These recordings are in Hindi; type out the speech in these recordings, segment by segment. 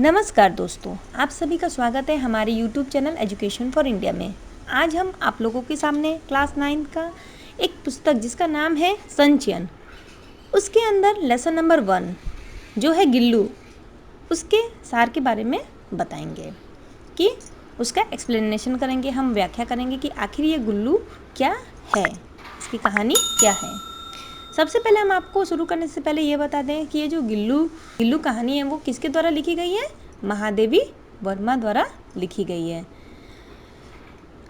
नमस्कार दोस्तों, आप सभी का स्वागत है हमारे YouTube channel education for India में। आज हम आप लोगों के सामने क्लास 9 का एक पुस्तक जिसका नाम है संचयन, उसके अंदर लेसन नंबर 1 जो है गिल्लू, उसके सार के बारे में बताएंगे कि उसका एक्सप्लेनेशन करेंगे, हम व्याख्या करेंगे कि आखिर ये गुल्लू क्या है, इसकी कहानी क्या है। सबसे पहले हम आपको शुरू करने से पहले ये बता दें कि ये जो गिल्लू कहानी है वो किसके द्वारा लिखी गई है? महादेवी वर्मा द्वारा लिखी गई है।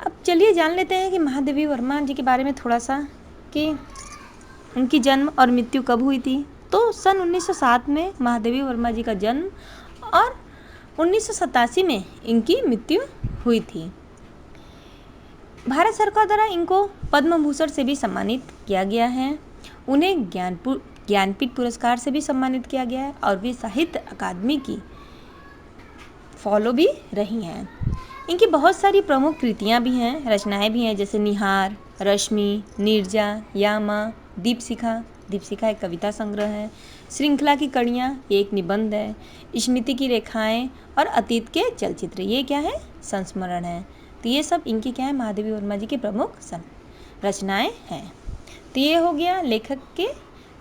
अब चलिए जान लेते हैं कि महादेवी वर्मा जी के बारे में थोड़ा सा, कि उनकी जन्म और मृत्यु कब हुई थी। तो सन 1907 में महादेवी वर्मा जी का जन्म और 1987 में इनकी मृत्यु हुई थी। भारत सरकार द्वारा इनको पद्म भूषण से भी सम्मानित किया गया है। उन्हें ज्ञानपीठ पुरस्कार से भी सम्मानित किया गया है और वे साहित्य अकादमी की फॉलो भी रही हैं। इनकी बहुत सारी प्रमुख कृतियाँ भी हैं, रचनाएं भी हैं, जैसे निहार, रश्मि, नीरजा, यामा, दीपशिखा एक कविता संग्रह है, श्रृंखला की कड़ियाँ ये एक निबंध है, स्मृति की रेखाएं और अतीत के चलचित्र ये क्या है? संस्मरण है। तो ये सब इनकी क्या है? महादेवी वर्मा जी की प्रमुख रचनाएं हैं। तो ये हो गया लेखक के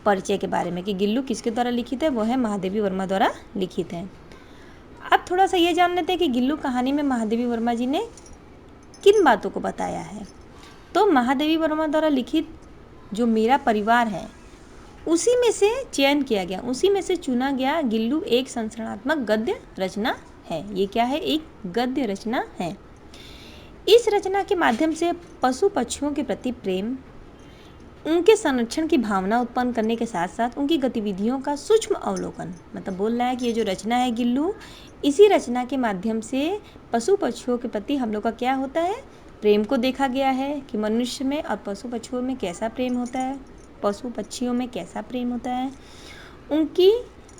परिचय के बारे में कि गिल्लू किसके द्वारा लिखित है, वो है महादेवी वर्मा द्वारा लिखित है। अब थोड़ा सा ये जान लेते हैं कि गिल्लू कहानी में महादेवी वर्मा जी ने किन बातों को बताया है। तो महादेवी वर्मा द्वारा लिखित जो मेरा परिवार है उसी में से चयन किया गया, उसी में से चुना गया गिल्लू एक संस्मरणात्मक गद्य रचना है। ये क्या है? एक गद्य रचना है। इस रचना के माध्यम से पशु पक्षियों के प्रति प्रेम, उनके संरक्षण की भावना उत्पन्न करने के साथ साथ उनकी गतिविधियों का सूक्ष्म अवलोकन, मतलब बोल रहा है कि ये जो रचना है गिल्लू, इसी रचना के माध्यम से पशु पक्षियों के प्रति हम लोग का क्या होता है? प्रेम को देखा गया है कि मनुष्य में और पशु पक्षियों में कैसा प्रेम होता है, पशु पक्षियों में कैसा प्रेम होता है, उनकी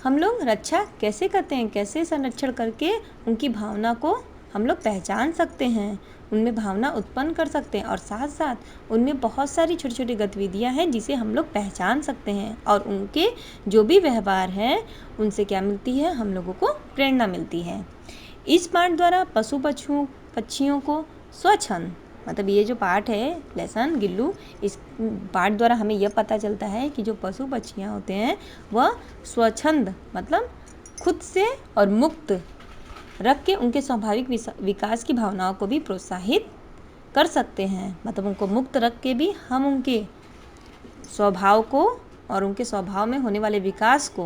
हम लोग रक्षा कैसे करते हैं, कैसे संरक्षण करके उनकी भावना को हम लोग पहचान सकते हैं, उनमें भावना उत्पन्न कर सकते हैं और साथ साथ उनमें बहुत सारी छोटी छोटी गतिविधियां हैं जिसे हम लोग पहचान सकते हैं और उनके जो भी व्यवहार है उनसे क्या मिलती है? हम लोगों को प्रेरणा मिलती है। इस पाठ द्वारा पशु पक्षियों को स्वच्छंद, मतलब ये जो पाठ है लेसन गिल्लू, इस पाठ द्वारा हमें यह पता चलता है कि जो पशु पक्षियाँ होते हैं वह स्वच्छंद मतलब खुद से और मुक्त रख के उनके स्वाभाविक विकास की भावनाओं को भी प्रोत्साहित कर सकते हैं। मतलब उनको मुक्त रख के भी हम उनके स्वभाव को और उनके स्वभाव में होने वाले विकास को,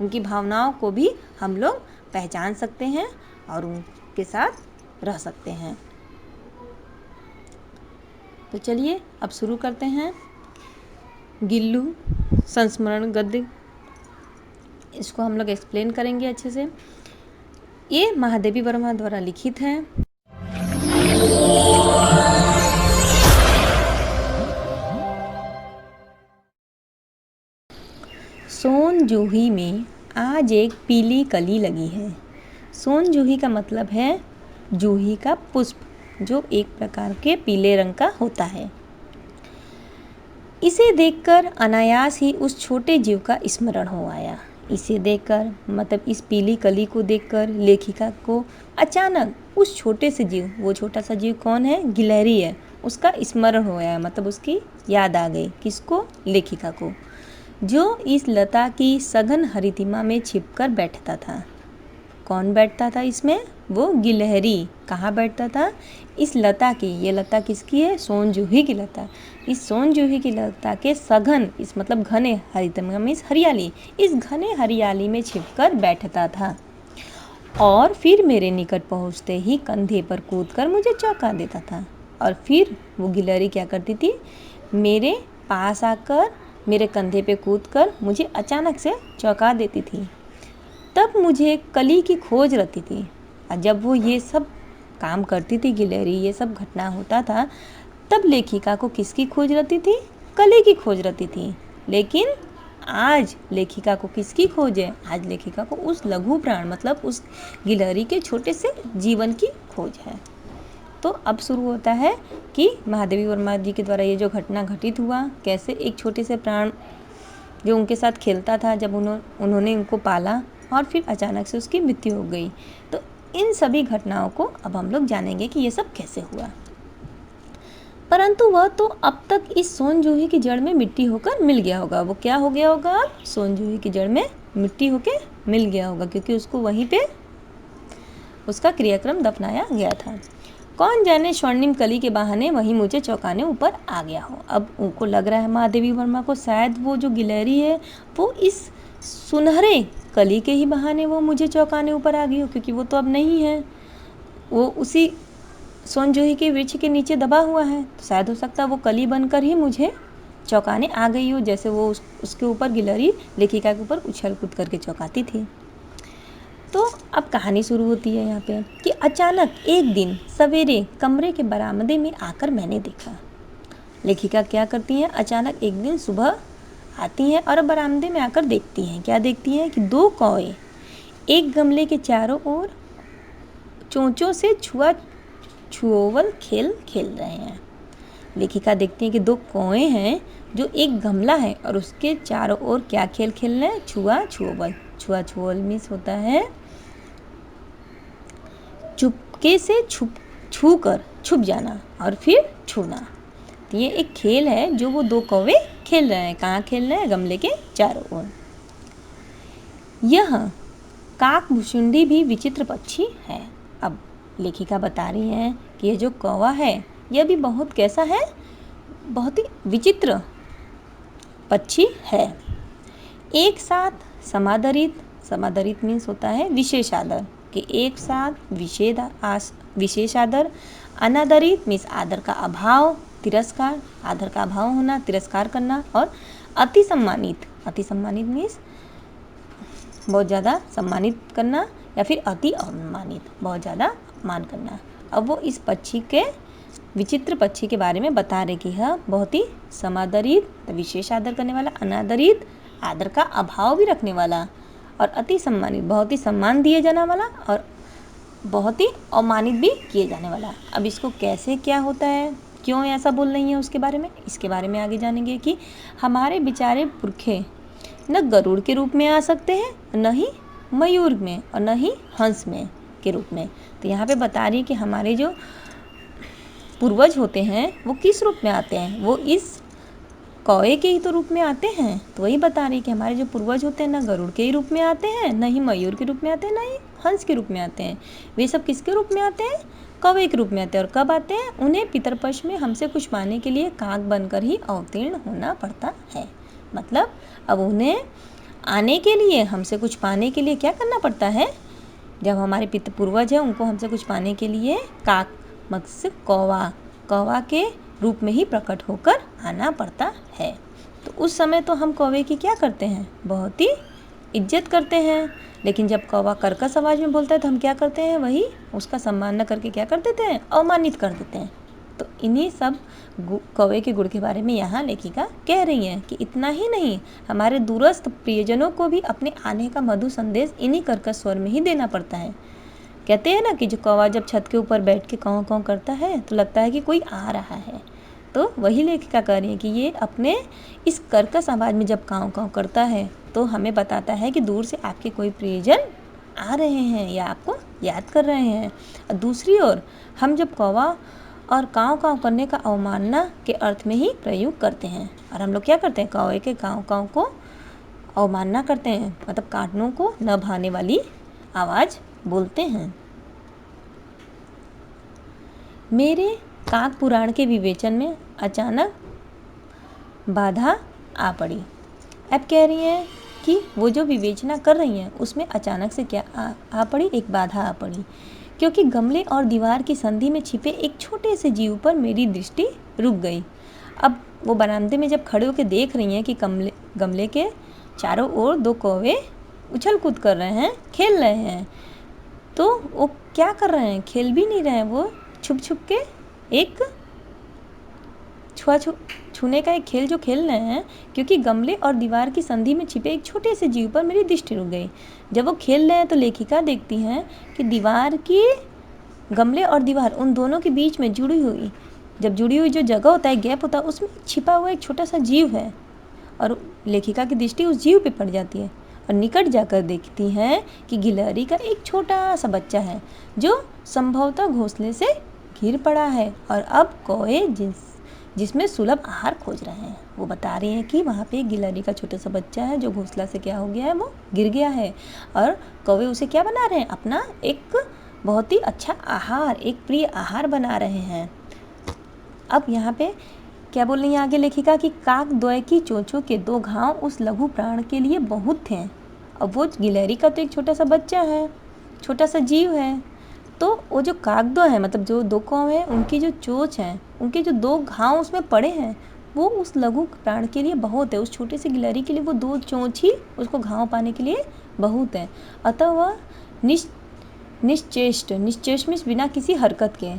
उनकी भावनाओं को भी हम लोग पहचान सकते हैं और उनके साथ रह सकते हैं। तो चलिए अब शुरू करते हैं गिल्लू संस्मरण गद्य, इसको हम लोग एक्सप्लेन करेंगे अच्छे से। ये महादेवी वर्मा द्वारा लिखित है। सोन जूही में आज एक पीली कली लगी है। सोन जूही का मतलब है जूही का पुष्प, जो एक प्रकार के पीले रंग का होता है। इसे देखकर अनायास ही उस छोटे जीव का स्मरण हो आया। इसे देखकर मतलब इस पीली कली को देखकर लेखिका को अचानक उस छोटे से जीव, वो छोटा सा जीव कौन है? गिलहरी है, उसका स्मरण हो आया, मतलब उसकी याद आ गई। किसको? लेखिका को, जो इस लता की सघन हरितिमा में छिपकर बैठता था। कौन बैठता था इसमें? वो गिलहरी। कहाँ बैठता था? इस लता की, ये लता किसकी है? सोन जूही की लता। इस सोन जूही की लता के सघन, इस मतलब घने, हरितिमा मीन्स हरियाली, इस घने हरियाली में छिपकर बैठता था और फिर मेरे निकट पहुँचते ही कंधे पर कूदकर मुझे चौंका देता था। और फिर वो गिलहरी क्या करती थी? मेरे पास आकर मेरे कंधे पे कूदकर मुझे अचानक से चौंका देती थी। तब मुझे कली की खोज रहती थी। और जब वो ये सब काम करती थी गिलहरी, ये सब घटना होता था, तब लेखिका को किसकी खोज रहती थी? कली की खोज रहती थी। लेकिन आज लेखिका को किसकी खोज है? आज लेखिका को उस लघु प्राण मतलब उस गिलहरी के छोटे से जीवन की खोज है। तो अब शुरू होता है कि महादेवी वर्मा जी के द्वारा ये जो घटना घटित हुआ, कैसे एक छोटे से प्राण जो उनके साथ खेलता था, जब उन्होंने उनको पाला और फिर अचानक से उसकी मृत्यु हो गई। तो इन सभी घटनाओं को अब हम लोग जानेंगे कि ये सब कैसे हुआ। परंतु वह तो अब तक इस सोनजूही की जड़ में मिट्टी होकर मिल गया होगा। वो क्या हो गया होगा? अब सोनजूही की जड़ में मिट्टी होकर मिल गया होगा, क्योंकि उसको वहीं पे उसका क्रियाक्रम दफनाया गया था। कौन जाने स्वर्णिम कली के बहाने वही मुझे चौंकाने ऊपर आ गया हो। अब उनको लग रहा है महादेवी वर्मा को, शायद वो जो गिलहरी है वो इस सुनहरे कली के ही बहाने वो मुझे चौंकाने ऊपर आ गई हो, क्योंकि वो तो अब नहीं है, वो उसी सोनजूही के वृक्ष के नीचे दबा हुआ है। तो शायद हो सकता है वो कली बनकर ही मुझे चौंकाने आ गई हो, जैसे वो उसके ऊपर गिलहरी लेखिका के ऊपर उछल कूद करके चौंकाती थी। तो अब कहानी शुरू होती है यहाँ पे कि अचानक एक दिन सवेरे कमरे के बरामदे में आकर मैंने देखा। लेखिका क्या करती हैं? अचानक एक दिन सुबह आती हैं और बरामदे में आकर देखती हैं। क्या देखती हैं? कि 2 कौवे एक गमले के चारों ओर चोंचों से छुओवल खेल खेल रहे हैं। लेखिका देखती हैं कि 2 कौवे हैं जो एक गमला है और उसके चारों ओर क्या खेल खेल रहे हैं? छुआ छुओवल मीन्स होता है चुपके से छू कर छुप जाना और फिर छूना। तो ये एक खेल है जो वो 2 कौवे खेल रहे हैं। कहाँ खेल रहे हैं? गमले के चारों ओर। यह काकभुशुंडी भी विचित्र पक्षी है। अब लेखिका बता रही हैं कि ये जो कौवा है यह भी बहुत कैसा है? बहुत ही विचित्र पक्षी है। एक साथ समादरित मीन्स होता है विशेष आदर, कि एक साथ विशेष आदर। अनादरित मीन्स आदर का अभाव, तिरस्कार, आदर का अभाव होना, तिरस्कार करना। और अति सम्मानित मीन्स बहुत ज़्यादा सम्मानित करना, या फिर अति अवमानित, बहुत ज़्यादा अपमान करना। अब वो इस विचित्र पक्षी के बारे में बता रहे कि यह बहुत ही समादरित, विशेष आदर करने वाला, अनादरित, आदर का अभाव भी रखने वाला, और अति सम्मानित, बहुत ही सम्मान दिए जाने वाला, और बहुत ही अवमानित भी किए जाने वाला। अब इसको कैसे क्या होता है, क्यों ऐसा बोल रही है उसके बारे में, इसके बारे में आगे जानेंगे कि हमारे बेचारे पुरखे न गरुड़ के रूप में आ सकते हैं, न ही मयूर में, और न ही हंस में के रूप में। तो यहाँ पे बता रही है कि हमारे जो पूर्वज होते हैं वो किस रूप में आते हैं? वो इस कौवे के ही तो रूप में आते हैं। तो वही बता रही कि हमारे जो पूर्वज होते हैं ना गरुड़ के ही रूप में आते हैं, न ही मयूर के रूप में आते हैं, न ही हंस के रूप में आते हैं। वे सब किसके रूप में आते हैं? कौवे के रूप में आते हैं। और कब आते हैं? उन्हें पितरपक्ष में हमसे कुछ पाने के लिए काक बनकर ही अवतीर्ण होना पड़ता है। मतलब अब उन्हें आने के लिए, हमसे कुछ पाने के लिए क्या करना पड़ता है? जब हमारे पूर्वज हैं उनको हमसे कुछ पाने के लिए काक मत्स्य कौवा के रूप में ही प्रकट होकर आना पड़ता है। तो उस समय तो हम कौवे की क्या करते हैं? बहुत ही इज्जत करते हैं। लेकिन जब कौवा कर्कश आवाज में बोलता है तो हम क्या करते हैं? वही उसका सम्मान न करके क्या कर देते हैं? अवमानित कर देते हैं। तो इन्हीं सब कौवे के गुण के बारे में यहाँ लेखिका कह रही हैं कि इतना ही नहीं, हमारे दूरस्थ प्रियजनों को भी अपने आने का मधुर संदेश इन्हीं कर्कश स्वर में ही देना पड़ता है। कहते हैं ना कि जो कौवा जब छत के ऊपर बैठ के काँव काँव करता है तो लगता है कि कोई आ रहा है। तो वही लेखिका कह रही है कि ये अपने इस कर्कश आवाज़ में जब काँव काँव करता है तो हमें बताता है कि दूर से आपके कोई प्रियजन आ रहे हैं या आपको याद कर रहे हैं। और दूसरी ओर हम जब कौवा और काँव काँव करने का अवमानना के अर्थ में ही प्रयोग करते हैं, और हम लोग क्या करते हैं? कौवे के काँव काँव को अवमानना करते हैं, मतलब काटनों को न भाने वाली आवाज़ बोलते हैं। मेरे काक पुराण के विवेचन में अचानक बाधा आ पड़ी। अब कह रही हैं कि वो जो विवेचना कर रही हैं उसमें अचानक से क्या आ पड़ी? एक बाधा आ पड़ी, क्योंकि गमले और दीवार की संधि में छिपे एक छोटे से जीव पर मेरी दृष्टि रुक गई। अब वो बरामदे में जब खड़े होकर देख रही हैं कि गमले के चारों ओर 2 कौवे उछल कूद कर रहे हैं, खेल रहे हैं। तो वो क्या कर रहे हैं? खेल भी नहीं रहे हैं, वो छुप छुप के एक छूने का एक खेल जो खेल रहे हैं, क्योंकि गमले और दीवार की संधि में छिपे एक छोटे से जीव पर मेरी दृष्टि रुक गई। जब वो खेल रहे हैं तो लेखिका देखती हैं कि गमले और दीवार उन दोनों के बीच में जुड़ी हुई जो जगह होता है, गैप होता है, उसमें छिपा हुआ एक छोटा सा जीव है, और लेखिका की दृष्टि उस जीव पे पड़ जाती है। और निकट जाकर देखती हैं कि गिलहरी का एक छोटा सा बच्चा है जो संभवतः घोंसले से गिर पड़ा है और अब कौवे जिसमें सुलभ आहार खोज रहे हैं। वो बता रही हैं कि वहाँ पे एक गिलहरी का छोटा सा बच्चा है जो घोंसला से क्या हो गया है, वो गिर गया है और कौवे उसे क्या बना रहे हैं, अपना एक बहुत ही अच्छा आहार, एक प्रिय आहार बना रहे हैं। अब यहाँ पे क्या बोल रही है आगे लेखिका कि काकद्वय की चोंचों के 2 घाव उस लघु प्राण के लिए बहुत थे। अब वो गिलहरी का तो एक छोटा सा बच्चा है, छोटा सा जीव है, तो वो जो काकद्वय है मतलब जो 2 कौवे हैं उनकी जो चोंच है, उनके जो 2 घाव उसमें पड़े हैं वो उस लघु प्राण के लिए बहुत है। उस छोटे से गिलहरी के लिए वो 2 चोंच ही उसको घाव पाने के लिए बहुत है। अतः वह निश्चेष्ट मीन्स बिना किसी हरकत के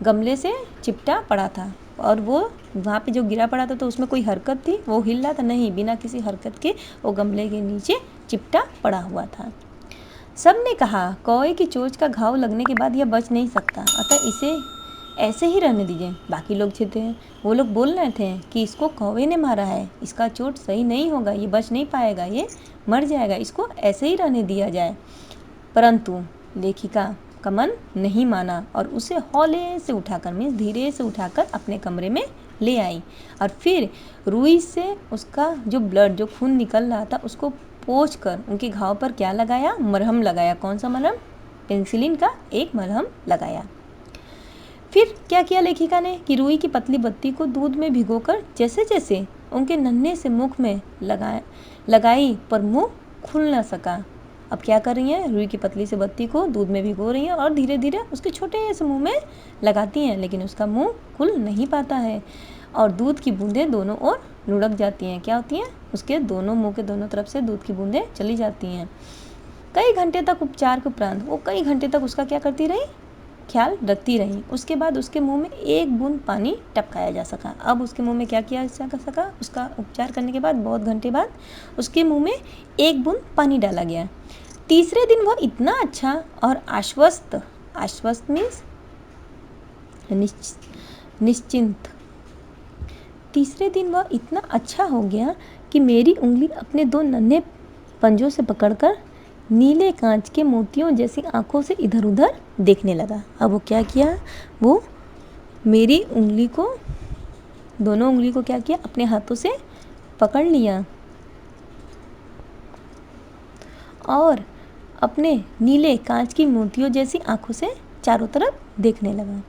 गमले से चिपटा पड़ा था और वो वहाँ पे जो गिरा पड़ा था तो उसमें कोई हरकत थी, वो हिल रहा था नहीं, बिना किसी हरकत के वो गमले के नीचे चिपटा पड़ा हुआ था। सबने कहा कौवे की चोंच का घाव लगने के बाद यह बच नहीं सकता, अतः इसे ऐसे ही रहने दीजिए। बाकी लोग थे वो लोग बोल रहे थे कि इसको कौवे ने मारा है, इसका चोट सही नहीं होगा, ये बच नहीं पाएगा, ये मर जाएगा, इसको ऐसे ही रहने दिया जाए। परंतु लेखिका का मन नहीं माना और उसे हौले से उठाकर मीन्स धीरे से उठाकर अपने कमरे में ले आई और फिर रुई से उसका जो ब्लड, जो खून निकल रहा था, उसको पोंछकर उनके घाव पर क्या लगाया, मरहम लगाया। कौन सा मरहम? पेनिसिलिन का एक मरहम लगाया। फिर क्या किया लेखिका ने कि रुई की पतली बत्ती को दूध में भिगोकर जैसे जैसे उनके नन्हे से मुख में लगाई पर मुंह खुल न सका। अब क्या कर रही हैं, रुई की पतली से बत्ती को दूध में भिगो रही हैं और धीरे धीरे उसके छोटे से मुंह में लगाती हैं, लेकिन उसका मुंह खुल नहीं पाता है और दूध की बूंदें दोनों ओर लुढ़क जाती हैं। क्या होती हैं? उसके दोनों मुंह के दोनों तरफ से दूध की बूंदें चली जाती हैं। कई घंटे तक उपचार के उपरांत वो कई घंटे तक उसका क्या करती रही, ख्याल रखती रही। उसके बाद उसके मुंह में एक बूंद पानी टपकाया जा सका। अब उसके मुंह में क्या किया जा सका, उसका उपचार करने के बाद बहुत घंटे बाद उसके मुंह में एक बूंद पानी डाला गया। तीसरे दिन वह इतना अच्छा और आश्वस्त मीन्स निश्चिंत, तीसरे दिन वह इतना अच्छा हो गया कि मेरी उंगली अपने 2 नन्हे पंजों से पकड़कर नीले कांच के मोतियों जैसी आंखों से इधर उधर देखने लगा। अब वो क्या किया, वो मेरी उंगली को, दोनों उंगली को क्या किया, अपने हाथों से पकड़ लिया और अपने नीले कांच की मोतियों जैसी आंखों से चारों तरफ देखने लगा।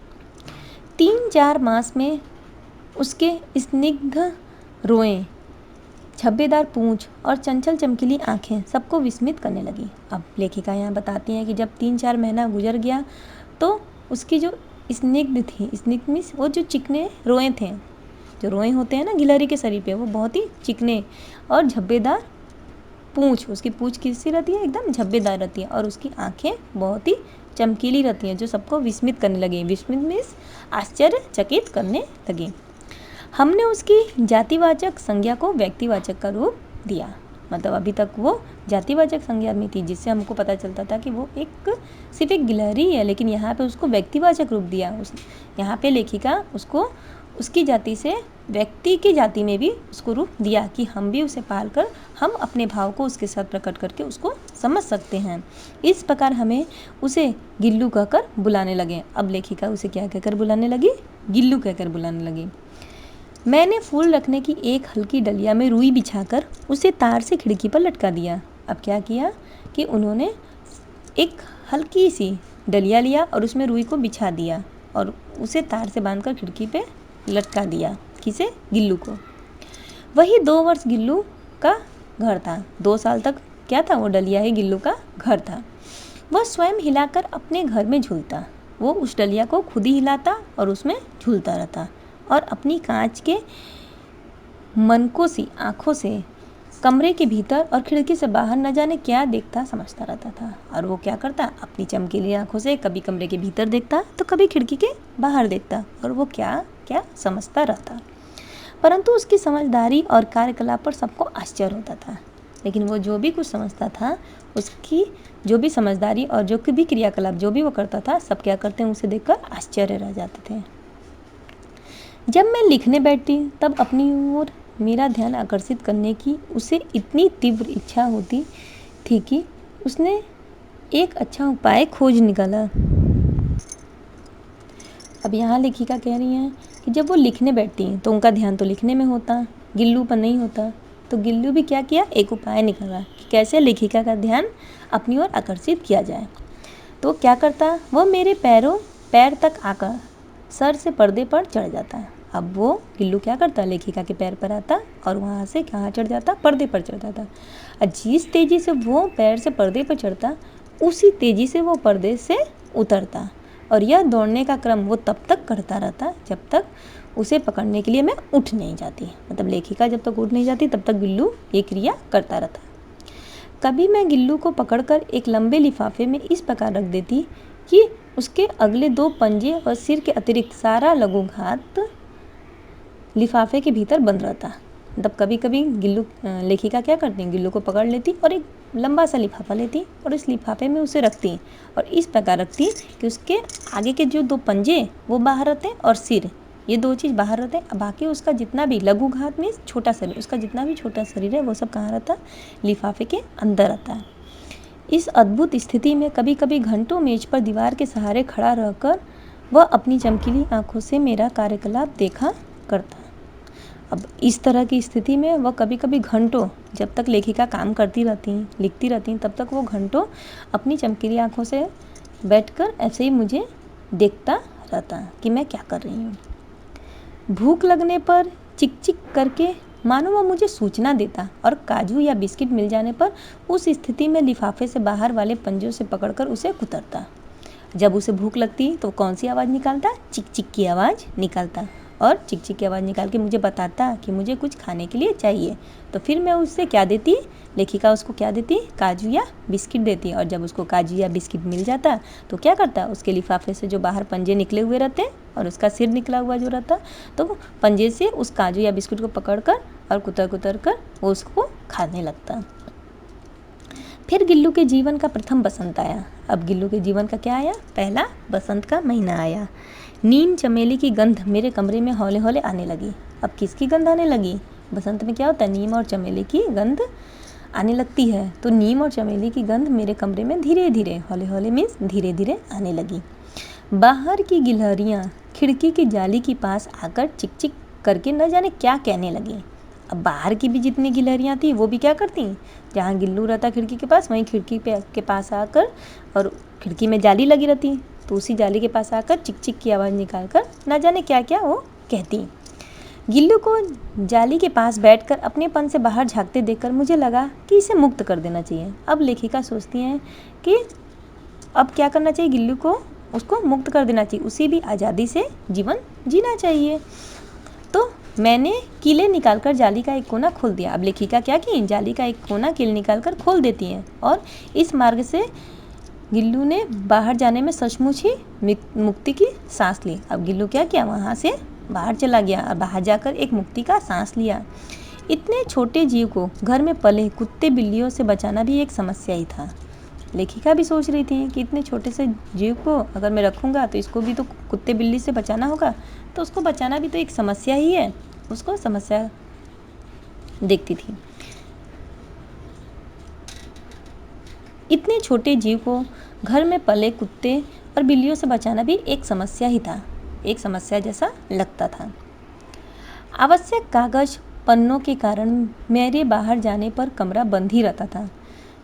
3-4 मास में उसके स्निग्ध रोएं, छब्बेदार पूंछ और चंचल चमकीली आंखें सबको विस्मित करने लगी। अब लेखिका यहाँ बताती हैं कि जब 3-4 महीना गुजर गया तो उसकी जो स्निग्ध थी, स्निग्ध मीन्स वो जो चिकने रोएं थे, जो रोएं होते हैं ना गिलहरी के शरीर पे, वो बहुत ही चिकने और झब्बेदार पूंछ, उसकी पूंछ कैसी रहती है, एकदम झब्बेदार रहती है और उसकी आंखें बहुत ही चमकीली रहती हैं, जो सबको विस्मित करने लगी। विस्मित मीन्स आश्चर्यचकित करने लगी। हमने उसकी जातिवाचक संज्ञा को व्यक्तिवाचक का रूप दिया। मतलब अभी तक वो जातिवाचक संज्ञा में थी जिससे हमको पता चलता था कि वो सिर्फ एक गिलहरी है, लेकिन यहाँ पे उसको व्यक्तिवाचक रूप दिया। यहाँ पे लेखिका उसको उसकी जाति से व्यक्ति की जाति में भी उसको रूप दिया कि हम भी उसे पाल कर हम अपने भाव को उसके साथ प्रकट करके उसको समझ सकते हैं। इस प्रकार हमें उसे गिल्लू कहकर बुलाने लगे। अब लेखिका उसे क्या कहकर बुलाने लगी, गिल्लू कहकर बुलाने लगी। मैंने फूल रखने की एक हल्की डलिया में रुई बिछाकर उसे तार से खिड़की पर लटका दिया। अब क्या किया कि उन्होंने एक हल्की सी डलिया लिया और उसमें रुई को बिछा दिया और उसे तार से बांधकर खिड़की पे लटका दिया। किसे? गिल्लू को। वही 2 वर्ष गिल्लू का घर था। 2 साल तक क्या था, वो डलिया ही गिल्लू का घर था। वह स्वयं हिलाकर अपने घर में झूलता, वो उस डलिया को खुद ही हिलाता और उसमें झूलता रहता और अपनी कांच के मनकों सी आँखों से कमरे के भीतर और खिड़की से बाहर न जाने क्या देखता समझता रहता था। और वो क्या करता, अपनी चमकीली आँखों से कभी कमरे के भीतर देखता तो कभी खिड़की के बाहर देखता और वो क्या क्या समझता रहता। परंतु उसकी समझदारी और कार्यकलाप पर सबको आश्चर्य होता था। लेकिन वो जो भी कुछ समझता था, उसकी जो भी समझदारी और जो भी क्रियाकलाप जो भी वो करता था, सब क्या करते हैं, उसे देखकर आश्चर्य रह जाते थे। जब मैं लिखने बैठती तब अपनी ओर मेरा ध्यान आकर्षित करने की उसे इतनी तीव्र इच्छा होती थी कि उसने एक अच्छा उपाय खोज निकाला। अब यहाँ लेखिका कह रही हैं कि जब वो लिखने बैठती हैं तो उनका ध्यान तो लिखने में होता, गिल्लू पर नहीं होता। तो गिल्लू भी क्या किया, एक उपाय निकाला कि कैसे लेखिका का ध्यान अपनी ओर आकर्षित किया जाए। तो क्या करता, वो मेरे पैर तक आकर सर से पर्दे पर चढ़ जाता है। अब वो गिल्लू क्या करता, लेखिका के पैर पर आता और वहाँ से कहाँ चढ़ जाता, पर्दे पर चढ़ जाता। और जिस तेज़ी से वो पैर से पर्दे पर चढ़ता, उसी तेज़ी से वो पर्दे से उतरता। और यह दौड़ने का क्रम वो तब तक करता रहता जब तक उसे पकड़ने के लिए मैं उठ नहीं जाती। मतलब लेखिका जब तक उठ नहीं जाती तब तक गिल्लू ये क्रिया करता रहता। कभी मैं गिल्लू को पकड़कर एक लंबे लिफाफे में इस प्रकार रख देती कि उसके अगले 2 पंजे और सिर के अतिरिक्त सारा लघुघात लिफाफे के भीतर बंद रहता। मतलब कभी कभी लेखिका क्या करती, गिल्लू को पकड़ लेती और एक लंबा सा लिफाफा लेती और इस लिफाफे में उसे रखती और इस प्रकार रखती कि उसके आगे के जो 2 पंजे वो बाहर रहते और सिर, ये 2 चीज़ बाहर रहते हैं। बाकी उसका जितना भी लघुघात में छोटा शरीर, उसका जितना भी छोटा शरीर है वो सब कहाँ रहता है, लिफाफे के अंदर रहता है। इस अद्भुत स्थिति में कभी कभी घंटों मेज पर दीवार के सहारे खड़ा रहकर वह अपनी चमकीली आंखों से मेरा कार्यकलाप देखा करता। अब इस तरह की स्थिति में वह कभी कभी घंटों, जब तक लेखिका काम करती रहती, लिखती रहती, तब तक वो घंटों अपनी चमकीली आंखों से बैठकर ऐसे ही मुझे देखता रहता कि मैं क्या कर रही हूँ। भूख लगने पर चिक चिक करके मानो वह मुझे सूचना देता और काजू या बिस्किट मिल जाने पर उस स्थिति में लिफाफे से बाहर वाले पंजों से पकड़कर उसे कुतरता। जब उसे भूख लगती तो कौन सी आवाज़ निकालता, चिक चिक की आवाज़ निकालता और चिक चिक की आवाज़ निकाल के मुझे बताता कि मुझे कुछ खाने के लिए चाहिए। तो फिर मैं उससे क्या देती, लेखिका उसको क्या देती, काजू या बिस्किट देती। और जब उसको काजू या बिस्किट मिल जाता तो क्या करता, उसके लिफाफे से जो बाहर पंजे निकले हुए रहते और उसका सिर निकला हुआ जो रहता, तो पंजे से उस काजू या बिस्किट को पकड़ कर और कुतर कुतर कर वो उसको खाने लगता। फिर गिल्लू के जीवन का प्रथम बसंत आया। अब गिल्लू के जीवन का क्या आया, पहला बसंत का महीना आया। नीम चमेली की गंध मेरे कमरे में हौले हौले आने लगी। अब किसकी गंध आने लगी, बसंत में क्या होता है, नीम और चमेली की गंध आने लगती है। तो नीम और चमेली की गंध मेरे कमरे में धीरे धीरे, हौले हौले मीन्स धीरे धीरे आने लगी। बाहर की गिलहरियाँ खिड़की की जाली के पास आकर चिक चिक करके न जाने क्या कहने लगी। अब बाहर की भी जितनी गिलहरियाँ थी वो भी क्या करती, जहाँ गिल्लू रहता खिड़की के पास, वहीं खिड़की के पास आकर, और खिड़की में जाली लगी रहती तो उसी जाली के पास आकर चिक चिक की आवाज़ निकाल कर न जाने क्या क्या वो कहती। गिल्लू को जाली के पास बैठकर अपनेपन से बाहर झांकते देखकर मुझे लगा कि इसे मुक्त कर देना चाहिए। अब लेखिका सोचती हैं कि अब क्या करना चाहिए, गिल्लू को उसको मुक्त कर देना चाहिए, उसे भी आज़ादी से जीवन जीना चाहिए। तो मैंने कीले निकालकर जाली का एक कोना खोल दिया। अब लेखिका क्या की, जाली का एक कोना कील निकालकर खोल देती हैं और इस मार्ग से गिल्लू ने बाहर जाने में सचमुच ही मुक्ति की सांस ली। अब गिल्लू क्या किया, वहाँ से बाहर चला गया और बाहर जाकर एक मुक्ति का सांस लिया। इतने छोटे जीव को घर में पले कुत्ते बिल्लियों से बचाना भी एक समस्या ही था। लेखिका भी सोच रही थी कि इतने छोटे से जीव को अगर मैं रखूँगा तो इसको भी तो कुत्ते बिल्ली से बचाना होगा, तो उसको बचाना भी तो एक समस्या ही है। उसको समस्या देखती थी। इतने छोटे जीव को घर में पले कुत्ते और बिल्लियों से बचाना भी एक समस्या ही था, एक समस्या जैसा लगता था। आवश्यक कागज पन्नों के कारण मेरे बाहर जाने पर कमरा बंद ही रहता था।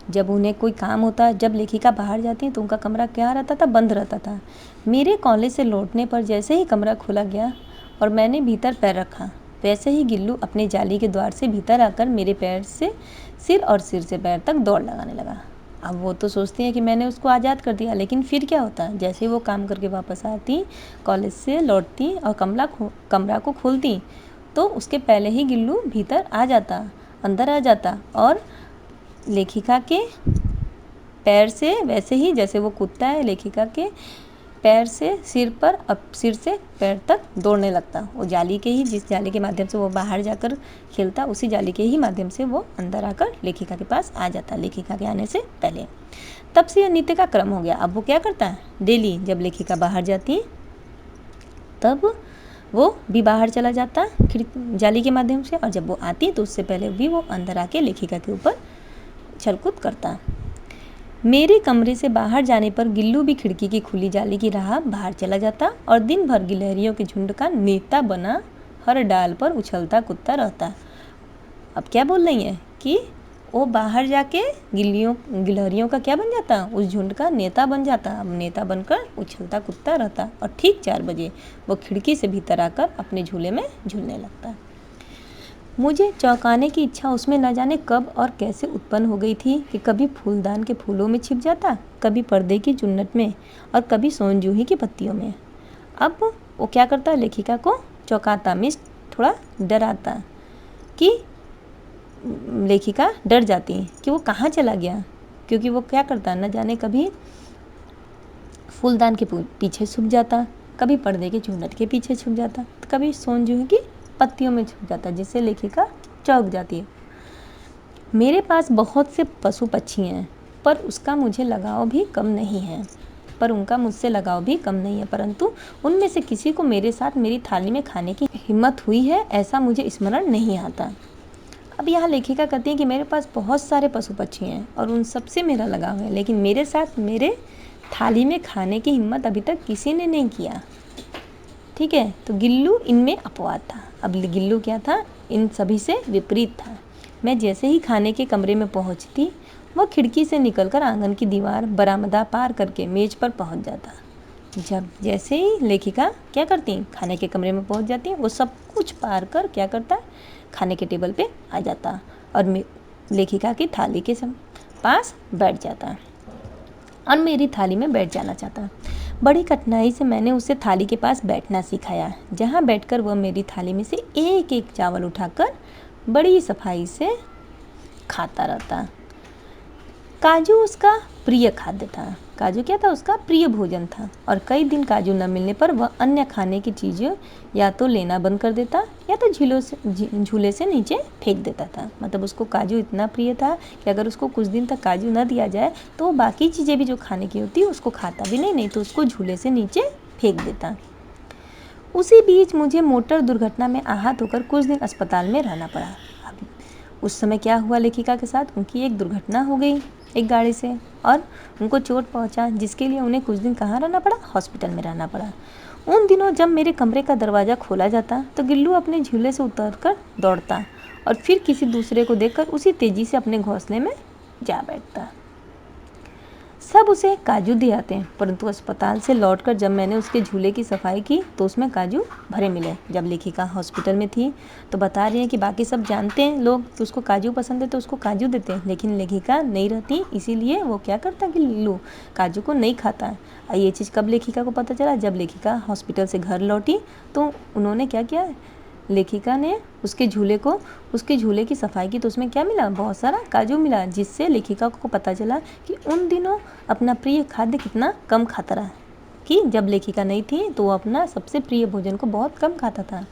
जब उन्हें कोई काम होता, जब लेखिका बाहर जाती तो उनका कमरा क्या रहता था, बंद रहता था। मेरे कॉलेज से लौटने पर जैसे ही कमरा खोला गया और मैंने भीतर पैर रखा, वैसे ही गिल्लू अपने जाली के द्वार से भीतर आकर मेरे पैर से सिर और सिर से पैर तक दौड़ लगाने लगा। अब वो तो सोचती हैं कि मैंने उसको आज़ाद कर दिया, लेकिन फिर क्या होता, जैसे वो काम करके वापस आती, कॉलेज से लौटती और कमरा को खोलती तो उसके पहले ही गिल्लू भीतर आ जाता, अंदर आ जाता और लेखिका के पैर से वैसे ही जैसे वो कुत्ता है, लेखिका के पैर से सिर से पैर तक दौड़ने लगता। वो जाली के ही, जिस जाली के माध्यम से वो बाहर जाकर खेलता, उसी जाली के ही माध्यम से वो अंदर आकर लेखिका के पास आ जाता, लेखिका के आने से पहले। तब से यह नित्य का क्रम हो गया। अब वो क्या करता है, डेली जब लेखिका बाहर जाती तब वो भी बाहर चला जाता जाली के माध्यम से, और जब वो आती तो उससे पहले भी वो अंदर आके लेखिका के ऊपर छलकूद करता। मेरे कमरे से बाहर जाने पर गिल्लू भी खिड़की की खुली जाली की राह बाहर चला जाता और दिन भर गिलहरियों के झुंड का नेता बना हर डाल पर उछलता कूदता रहता। अब क्या बोल रही है कि वो बाहर जाके गिलहरियों का क्या बन जाता, उस झुंड का नेता बन जाता। अब नेता बनकर उछलता कूदता रहता और ठीक 4 बजे वो खिड़की से भीतर आकर अपने झूले में झूलने लगता। मुझे चौंकाने की इच्छा उसमें न जाने कब और कैसे उत्पन्न हो गई थी कि कभी फूलदान के फूलों में छिप जाता, कभी पर्दे की चुन्नट में और कभी सोनजूही की पत्तियों में। अब वो क्या करता, लेखिका को चौंकाता, मीन्स थोड़ा डराता कि लेखिका डर जाती कि वो कहाँ चला गया, क्योंकि वो क्या करता, न जाने कभी फूलदान के पीछे छुप जाता, कभी पर्दे के चुन्नट के पीछे छुप जाता, तो कभी सोनजूही की पत्तियों में छुप जाता, जिससे लेखिका चौंक जाती है। मेरे पास बहुत से पशु पक्षी हैं, पर उसका मुझे लगाव भी कम नहीं है, पर उनका मुझसे लगाव भी कम नहीं है, परंतु उनमें से किसी को मेरे साथ मेरी थाली में खाने की हिम्मत हुई है, ऐसा मुझे स्मरण नहीं आता। अब यहाँ लेखिका कहती है कि मेरे पास बहुत सारे पशु पक्षी हैं और उन सबसे मेरा लगाव है, लेकिन मेरे साथ मेरे थाली में खाने की हिम्मत अभी तक किसी ने नहीं किया। ठीक है, तो गिल्लू इनमें अपवाद था। अब गिल्लू क्या था, इन सभी से विपरीत था। मैं जैसे ही खाने के कमरे में पहुंचती, वह खिड़की से निकलकर आंगन की दीवार, बरामदा पार करके मेज पर पहुंच जाता। जब जैसे ही लेखिका क्या करती, खाने के कमरे में पहुंच जाती, वो सब कुछ पार कर क्या करता, खाने के टेबल पे आ जाता और लेखिका की थाली के पास बैठ जाता और मेरी थाली में बैठ जाना चाहता। बड़ी कठिनाई से मैंने उसे थाली के पास बैठना सिखाया, जहाँ बैठकर वह मेरी थाली में से एक एक चावल उठाकर बड़ी सफाई से खाता रहता। काजू उसका प्रिय खाद्य था। काजू क्या था, उसका प्रिय भोजन था और कई दिन काजू न मिलने पर वह अन्य खाने की चीज़ें या तो लेना बंद कर देता या तो झूले से नीचे फेंक देता था। मतलब उसको काजू इतना प्रिय था कि अगर उसको कुछ दिन तक काजू न दिया जाए तो वो बाकी चीज़ें भी जो खाने की होती उसको खाता भी नहीं तो उसको झूले से नीचे फेंक देता। उसी बीच मुझे मोटर दुर्घटना में आहत होकर कुछ दिन अस्पताल में रहना पड़ा। अब उस समय क्या हुआ लेखिका के साथ, उनकी एक दुर्घटना हो गई एक गाड़ी से और उनको चोट पहुंचा, जिसके लिए उन्हें कुछ दिन कहाँ रहना पड़ा, हॉस्पिटल में रहना पड़ा। उन दिनों जब मेरे कमरे का दरवाज़ा खोला जाता तो गिल्लू अपने झूले से उतरकर दौड़ता और फिर किसी दूसरे को देखकर उसी तेज़ी से अपने घोंसले में जा बैठता। सब उसे काजू दे आते हैं, परंतु अस्पताल से लौटकर जब मैंने उसके झूले की सफाई की तो उसमें काजू भरे मिले। जब लेखिका हॉस्पिटल में थी तो बता रही हैं कि बाकी सब जानते हैं लोग कि उसको काजू पसंद है तो उसको काजू देते हैं, लेकिन लेखिका नहीं रहती, इसीलिए वो क्या करता कि गिल्लू काजू को नहीं खाता है। ये चीज़ कब लेखिका को पता चला, जब लेखिका हॉस्पिटल से घर लौटी तो उन्होंने क्या किया, लेखिका ने उसके झूले की सफाई की तो उसमें क्या मिला, बहुत सारा काजू मिला, जिससे लेखिका को पता चला कि उन दिनों अपना प्रिय खाद्य कितना कम खाता रहा, कि जब लेखिका नहीं थी तो वो अपना सबसे प्रिय भोजन को बहुत कम खाता था।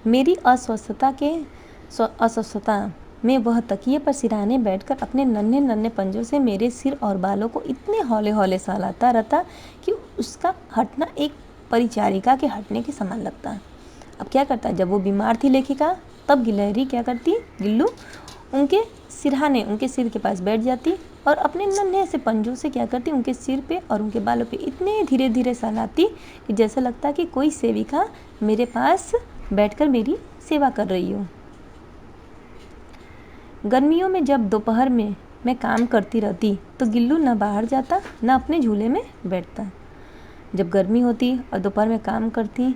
मेरी अस्वस्थता में वह तकिए पर सिरहाने बैठकर अपने नन्हे नन्हे पंजों से मेरे सिर और बालों को इतने हौले हौले सहलाता रहता कि उसका हटना एक परिचारिका के हटने के समान लगता। अब क्या करता, जब वो बीमार थी लेखिका तब गिलहरी क्या करती, गिल्लू उनके सिर के पास बैठ जाती और अपने नन्हे से पंजों से क्या करती, उनके सिर पे और उनके बालों पे इतने धीरे धीरे सहलाती कि जैसा लगता कि कोई सेविका मेरे पास बैठकर मेरी सेवा कर रही हो। गर्मियों में जब दोपहर में मैं काम करती रहती तो गिल्लू न बाहर जाता न अपने झूले में बैठता। जब गर्मी होती और दोपहर में काम करती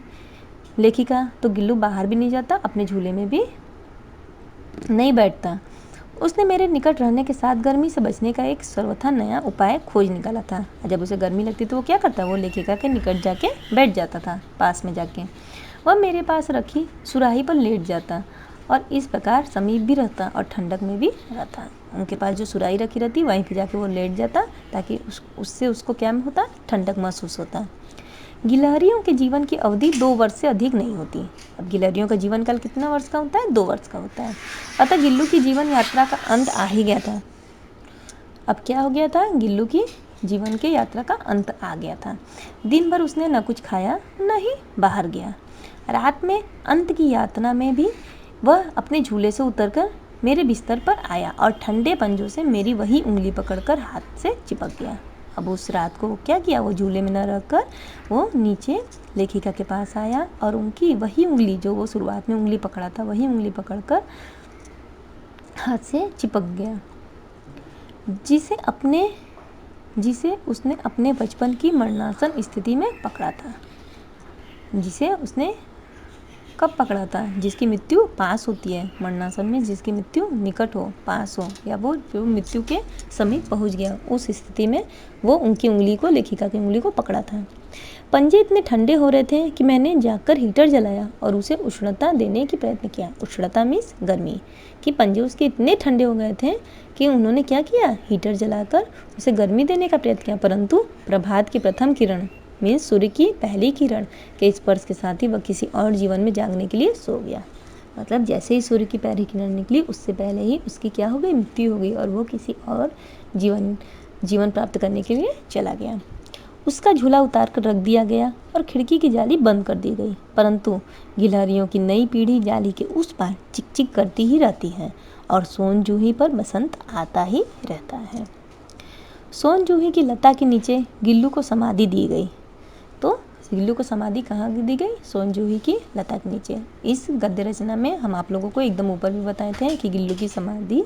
लेखिका तो गिल्लू बाहर भी नहीं जाता, अपने झूले में भी नहीं बैठता। उसने मेरे निकट रहने के साथ गर्मी से बचने का एक सर्वथा नया उपाय खोज निकाला था। जब उसे गर्मी लगती तो वो क्या करता, वो लेखिका के निकट जाके बैठ जाता था, पास में जाके वह मेरे पास रखी सुराही पर लेट जाता और इस प्रकार समीप भी रहता और ठंडक में भी रहता। उनके पास जो सुराही रखी रहती वहीं पर जाके वो लेट जाता ताकि उससे उसको क्या होता, ठंडक महसूस होता। गिलहरियों के जीवन की अवधि 2 वर्ष से अधिक नहीं होती। अब गिलहरियों का जीवन काल कितना वर्ष का होता है, 2 वर्ष का होता है। अतः गिल्लू की जीवन यात्रा का अंत आ ही गया था। अब क्या हो गया था, गिल्लू की जीवन के यात्रा का अंत आ गया था। दिन भर उसने न कुछ खाया न ही बाहर गया। रात में अंत की यातना में भी वह अपने झूले से उतरकर मेरे बिस्तर पर आया और ठंडे पंजों से मेरी वही उंगली पकड़कर हाथ से चिपक गया। अब उस रात को क्या किया, वो झूले में न रखकर वो नीचे लेखिका के पास आया और उनकी वही उंगली, जो वो शुरुआत में उंगली पकड़ा था, वही उंगली पकड़कर हाथ से चिपक गया, जिसे उसने अपने बचपन की मरणासन स्थिति में पकड़ा था। जिसे उसने कब पकड़ा था? जिसकी मृत्यु पास होती है, मरणासन में जिसकी मृत्यु निकट हो, पास हो, या वो जो मृत्यु के समीप पहुंच गया, उस स्थिति में वो उनकी उंगली को, लेखिका की उंगली को पकड़ा था। पंजे इतने ठंडे हो रहे थे कि मैंने जाकर हीटर जलाया और उसे उष्णता देने की प्रयत्न किया। उष्णता मीन्स गर्मी, कि पंजे उसके इतने ठंडे हो गए थे कि उन्होंने क्या किया, हीटर जलाकर उसे गर्मी देने का प्रयत्न किया, परंतु प्रभात की प्रथम किरण मीन्स सूर्य की पहली किरण के स्पर्श के साथ ही वह किसी और जीवन में जागने के लिए सो गया। मतलब जैसे ही सूर्य की पहली किरण निकली, उससे पहले ही उसकी क्या हो गई, मृत्यु हो गई और वो किसी और जीवन प्राप्त करने के लिए चला गया। उसका झूला उतार कर रख दिया गया और खिड़की की जाली बंद कर दी गई, परंतु गिलहरियों की नई पीढ़ी जाली के उस पार चिक चिक करती ही रहती है और सोन जूही पर बसंत आता ही रहता है। सोन जूही की लता के नीचे गिल्लू को समाधि दी गई। तो गिल्लू को समाधि कहाँ दी गई? सोन जूही की लता के नीचे। इस गद्य रचना में हम आप लोगों को एकदम ऊपर भी बताए थे कि गिल्लू की समाधि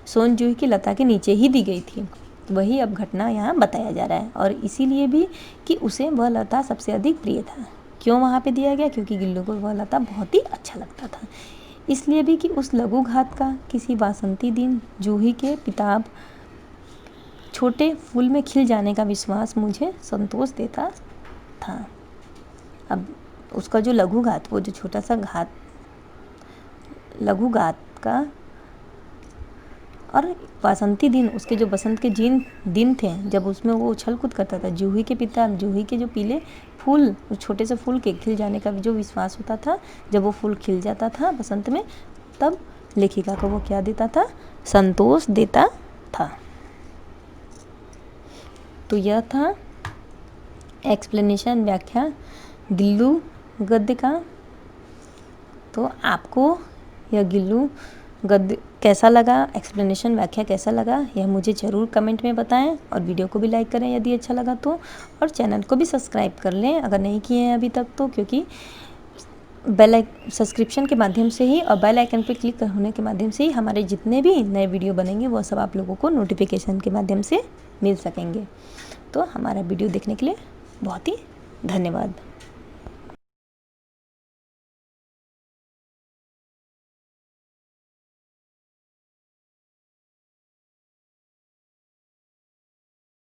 सोन जूही की लता के नीचे ही दी गई थी। वही अब घटना यहाँ बताया जा रहा है, और इसीलिए भी कि उसे वह लता सबसे अधिक प्रिय था। क्यों वहाँ पे दिया गया? क्योंकि गिल्लू को वह लता बहुत ही अच्छा लगता था। इसलिए भी कि उस लघु घात का किसी वासंती दिन जूही के पिताब छोटे फूल में खिल जाने का विश्वास मुझे संतोष देता था। अब उसका जो लघु घात, वो जो छोटा सा घात, लघु घात का, और वासंती दिन, उसके जो बसंत के दिन थे जब उसमें वो उछल कूद करता था, जूही के पिता, जूही के जो पीले फूल, उस छोटे से फूल के खिल जाने का जो विश्वास होता था, जब वो फूल खिल जाता था बसंत में, तब लेखिका को वो क्या देता था? संतोष देता था। तो यह था एक्सप्लेनेशन, व्याख्या गिल्लू गद्य का। तो आपको यह गिल्लू गद्य कैसा लगा, एक्सप्लेनेशन, व्याख्या कैसा लगा, यह मुझे ज़रूर कमेंट में बताएं, और वीडियो को भी लाइक करें यदि अच्छा लगा तो, और चैनल को भी सब्सक्राइब कर लें अगर नहीं किए हैं अभी तक तो, क्योंकि सब्सक्रिप्शन के माध्यम से ही और बेल आइकन पर क्लिक होने के माध्यम से ही हमारे जितने भी नए वीडियो बनेंगे वो सब आप लोगों को नोटिफिकेशन के माध्यम से मिल सकेंगे। तो हमारा वीडियो देखने के लिए बहुत ही धन्यवाद।